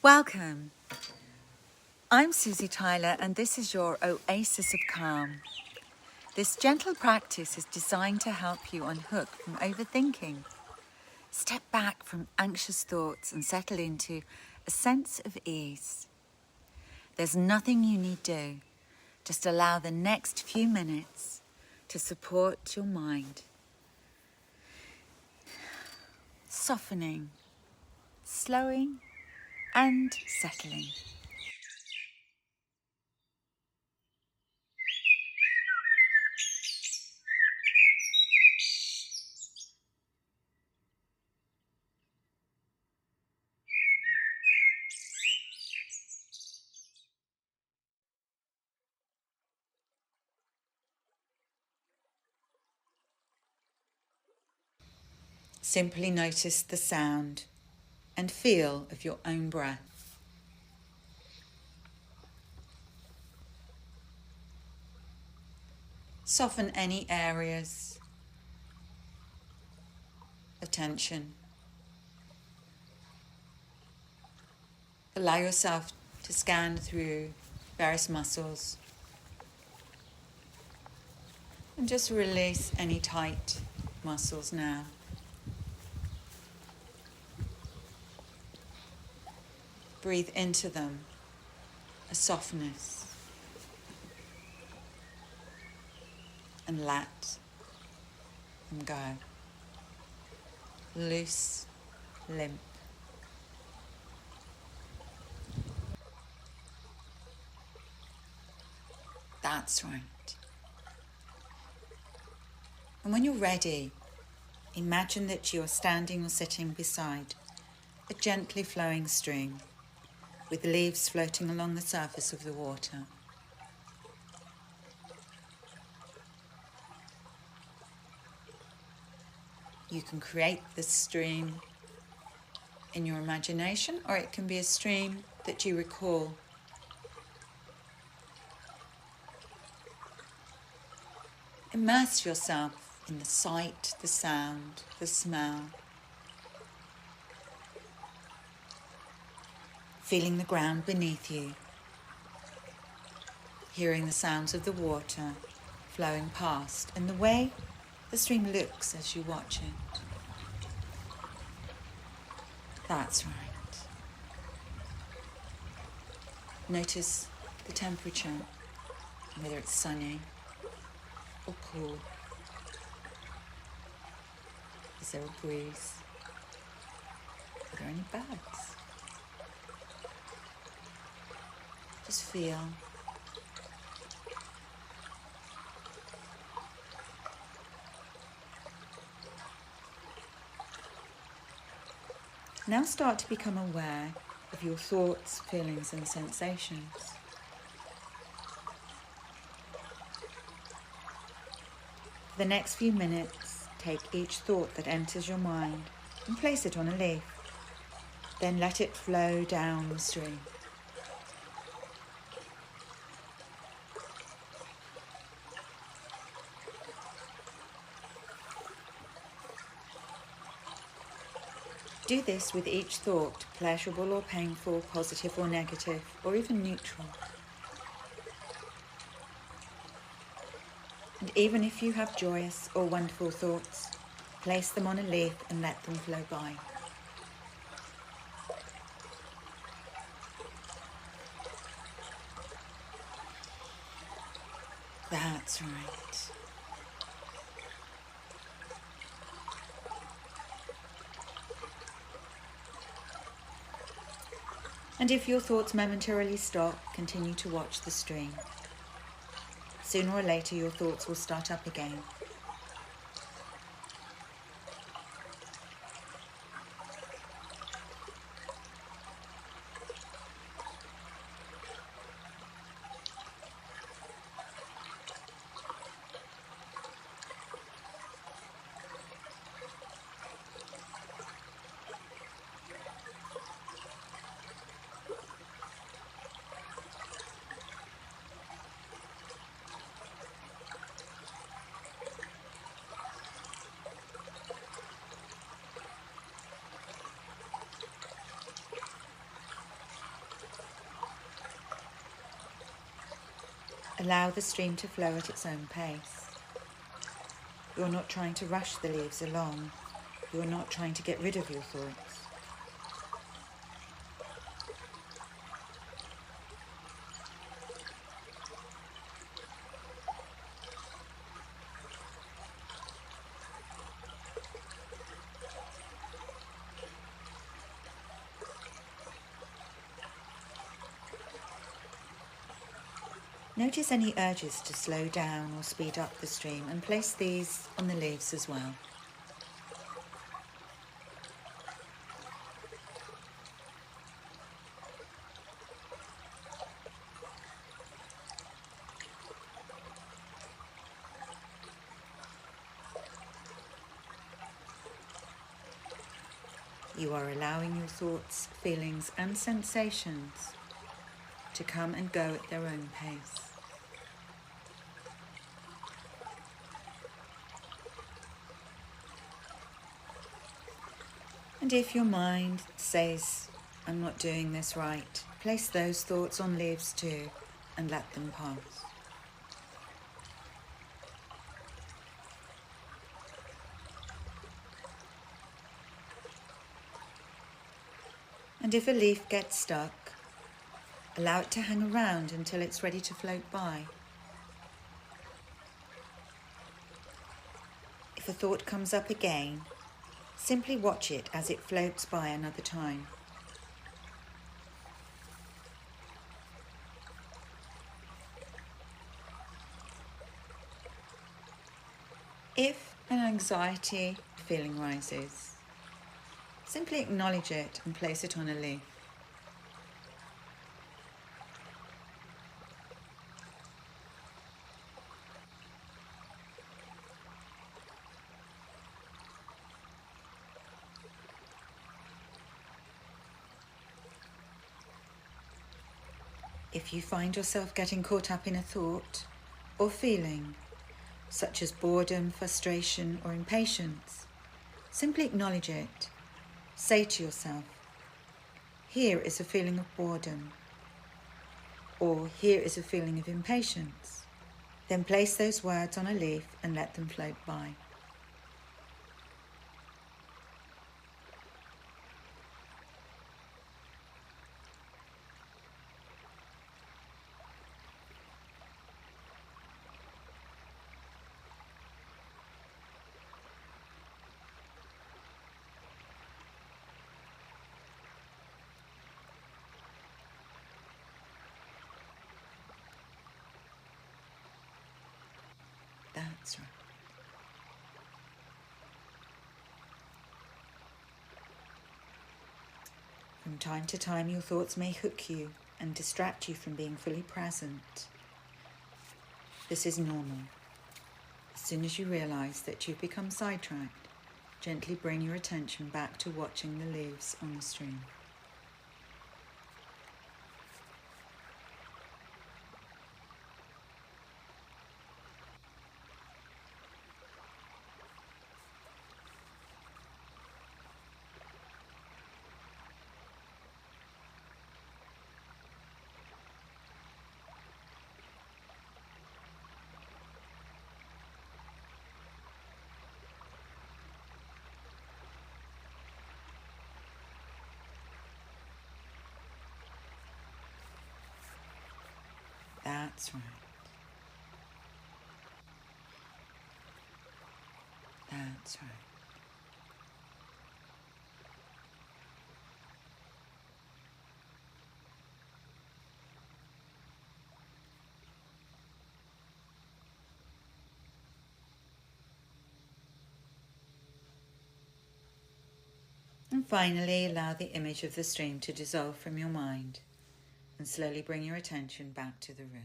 Welcome. I'm Suzi Tyler and this is your Oasis of Calm. This gentle practice is designed to help you unhook from overthinking. Step back from anxious thoughts and settle into a sense of ease. There's nothing you need do. Just allow the next few minutes to support your mind. Softening, slowing and settling. Simply notice the sound and feel of your own breath. Soften any areas of tension. Allow yourself to scan through various muscles and just release any tight muscles now. Breathe into them a softness and let them go. Loose, limp. That's right. And when you're ready, imagine that you are standing or sitting beside a gently flowing stream with leaves floating along the surface of the water. You can create this stream in your imagination, or it can be a stream that you recall. Immerse yourself in the sight, the sound, the smell. Feeling the ground beneath you. Hearing the sounds of the water flowing past and the way the stream looks as you watch it. That's right. Notice the temperature, whether it's sunny or cool. Is there a breeze? Are there any birds? Just feel. Now start to become aware of your thoughts, feelings and sensations. For the next few minutes, take each thought that enters your mind and place it on a leaf. Then let it flow down the stream. Do this with each thought, pleasurable or painful, positive or negative, or even neutral. And even if you have joyous or wonderful thoughts, place them on a leaf and let them flow by. That's right. And if your thoughts momentarily stop, continue to watch the stream. Sooner or later, your thoughts will start up again. Allow the stream to flow at its own pace. You're not trying to rush the leaves along. You're not trying to get rid of your thoughts. Notice any urges to slow down or speed up the stream and place these on the leaves as well. You are allowing your thoughts, feelings and sensations to come and go at their own pace. And if your mind says, I'm not doing this right, place those thoughts on leaves too and let them pass. And if a leaf gets stuck, allow it to hang around until it's ready to float by. If a thought comes up again, simply watch it as it floats by another time. If an anxiety feeling rises, simply acknowledge it and place it on a leaf. If you find yourself getting caught up in a thought or feeling, such as boredom, frustration, or impatience, simply acknowledge it. Say to yourself, here is a feeling of boredom, or here is a feeling of impatience. Then place those words on a leaf and let them float by. That's right. From time to time, your thoughts may hook you and distract you from being fully present. This is normal. As soon as you realize that you've become sidetracked, gently bring your attention back to watching the leaves on the stream. That's right. That's right. And finally, allow the image of the stream to dissolve from your mind and slowly bring your attention back to the room.